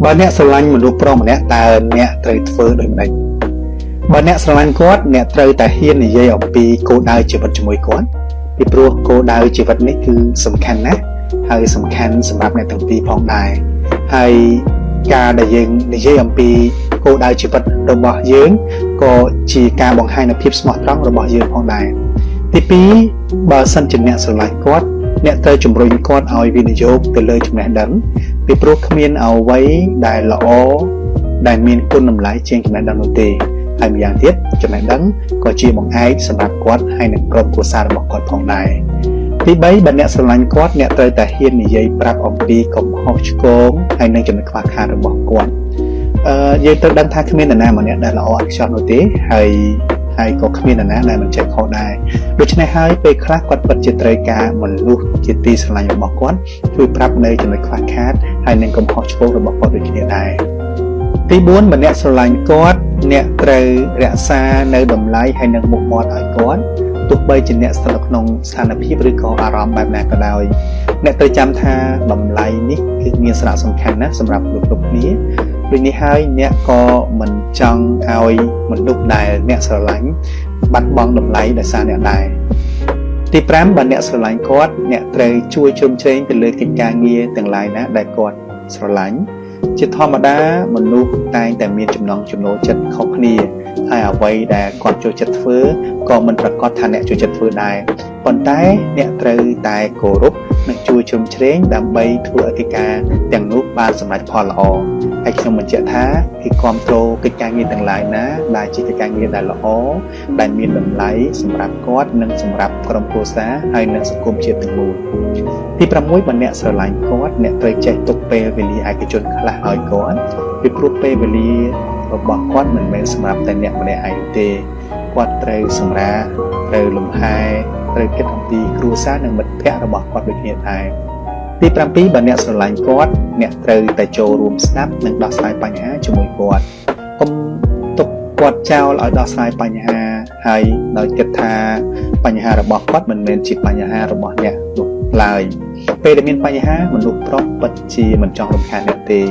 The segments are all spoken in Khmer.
បើអ្នកស្រឡាញ់មនុស្សប្រុសម្នាក់តើអ្នកត្រូវធ្វើដូចម្តេចបើអ្នកស្រឡាញ់គាត់អ្នកត្រូវតែហ៊ាននិយាយអំពីគោលដៅជីវិតជាមួយគាត់ពីព្រោះគោលដៅជីវិតនេះគឺសំខាន់ណាស់ហើយសំខាន់សម្រាប់អ្នកទាំងពីរផងដែរហើយការដែលយើងនិយាយអំពីគោលដៅជីវិតរបស់យើងក៏ជាការបង្ហាញនូវភាពស្មោះត្រង់របស់យើងផងដែរទី2បើសិនជាអ្នកស្រឡាញ់គាត់អ្នកត្រូវជំរុញគាត់ឲ្យវិនិយោគទៅលើចំណេះដឹងពីព្រោះគ្មានអ្វីដែលល្អដែលមានគុណតម្លៃជាងចំណេះដឹងនោះទេហើយម្យ៉ាងទៀតចំណេះដឹងក៏ជាបង្អែកសម្រាប់គាត់ហើយនិងក្រុមគ្រួសាររបស់គាត់ផងដែរទី3បើអ្នកស្រឡាញ់គាត់អ្នកត្រូវតែហ៊ាននិយាយប្រាប់អំពីកំហុសឆ្គងហើយនិងចំណុចខ្វះខាតរបស់គាត់យើងត្រូវដឹងថាគ្មាននរណាម្នាក់ដែលល្អឥតខ្ចោះនោះទេហើយក៏គ្មាននរណាដែលមិនចេះខុសដែរដូច្នេះហើយពេលខ្លះគាត់ពិតជាត្រូវការមនុស្សជាទីស្រឡាញ់របស់គាត់ជួយប្រាប់នៅចំណុចខ្វះខាតហើយនិងកំហុសឆ្គងរបស់គាត់ដូចគ្នាដែរទី4បើអ្នកស្រឡាញ់គាត់អ្នកត្រូវរក្សានៅតម្លៃហើយនិងមុខមាត់ឲ្យគាត់ទោះបីជាអ្នកស្ថិតនៅក្នុងស្ថានភាពឬក៏អារម្មណ៍បែបណាក៏ដោយអ្នកត្រូវចាំថាតម្លៃនេះគឺមានសារៈសំខាន់ណាស់សម្រាប់គ្រប់គ្នាដូចនេះហើយអ្នកក៏មិនចង់ឲ្យមនុស្សដែលអ្នកស្រឡាញ់បាត់បង់តម្លៃដោយសារអ្នកដែរទី5បើអ្នកស្រឡាញ់គាត់អ្នកត្រូវជួយជ្រោមជ្រែងទៅលើកិច្ចការងារទាំងឡាយណាដែលគាត់ស្រឡាញ់ជាធម្មតាមនុស្សតែងតែមានចំណង់ចំណូលចិត្តខុសគ្នាហើយអ្វីដែលគាត់ចូលចិត្តធ្វើក៏មិនប្រកាសថាអ្នកចូលចិត្តធ្វើដែរប៉ុន្តែអ្នកត្រូវតែគោរពនិងជួយជ្រោមជ្រែងដើម្បីធ្វើឲ្យកិច្ចការទាំងនោះបានសម្រេចផលល្អហើយខ្ញុំបញ្ជាក់ថាគឺគ្រប់គ្រងកិច្ចការងារទាំងឡាយណាដែលជាកិច្ចការងារដែលល្អដែលមានតម្លៃសម្រាប់គាត់និងសម្រាប់ក្រុមគ្រួសារហើយនិងសង្គមជាតិទាំងមូលទី6បើអ្នកស្រឡាញ់គាត់អ្នកត្រូវចេះទុកពេលវេលាឯកជនខ្លះឲ្យគាត់ពីព្រោះពេលវេលារបស់គាត់មិនមែនសម្រាប់តែអ្នកម្នាក់ឯងទេគាត់ត្រូវសម្រាកត្រូវលំហែត្រូវគិតអំពីគ្រួសារនិងមិត្តភ័ក្តិរបស់គាត់ដូចគ្នាដែរទី7បើអ្នកស្រឡាញ់គាត់អ្នកត្រូវតែចូលរួមស្ដាប់និងដោះស្រាយបញ្ហាជាមួយគាត់កុំទុកគាត់ចោលឲ្យដោះស្រាយបញ្ហាហើយដោយគិតថាបញ្ហារបស់គាត់មិនមែនជាបញ្ហារបស់អ្នកនោះឡើយពេលដែលមានបញ្ហាមនុស្សប្រុសពិតជាមិនចង់រំខានអ្នកទេ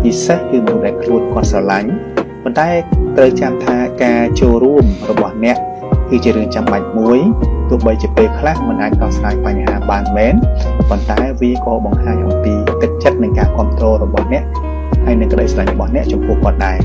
ពិសេសគឺមនុស្សដែលខ្លួនគាត់ស្រឡាញ់ប៉ុន្តែត្រូវចាំថាការចូលរួមរបស់អ្នកគឺជារឿងចាំបាច់មួយទោះបីជាពេលខ្លះមិនអាចដោះស្រាយបញ្ហាបានមែនប៉ុន្តែវាក៏បង្ហាញអំពីទឹកចិត្តនិងការគ្រប់គ្រងរបស់អ្នកហើយនិងក្តីស្រឡាញ់របស់អ្នកចំពោះគាត់ដែរ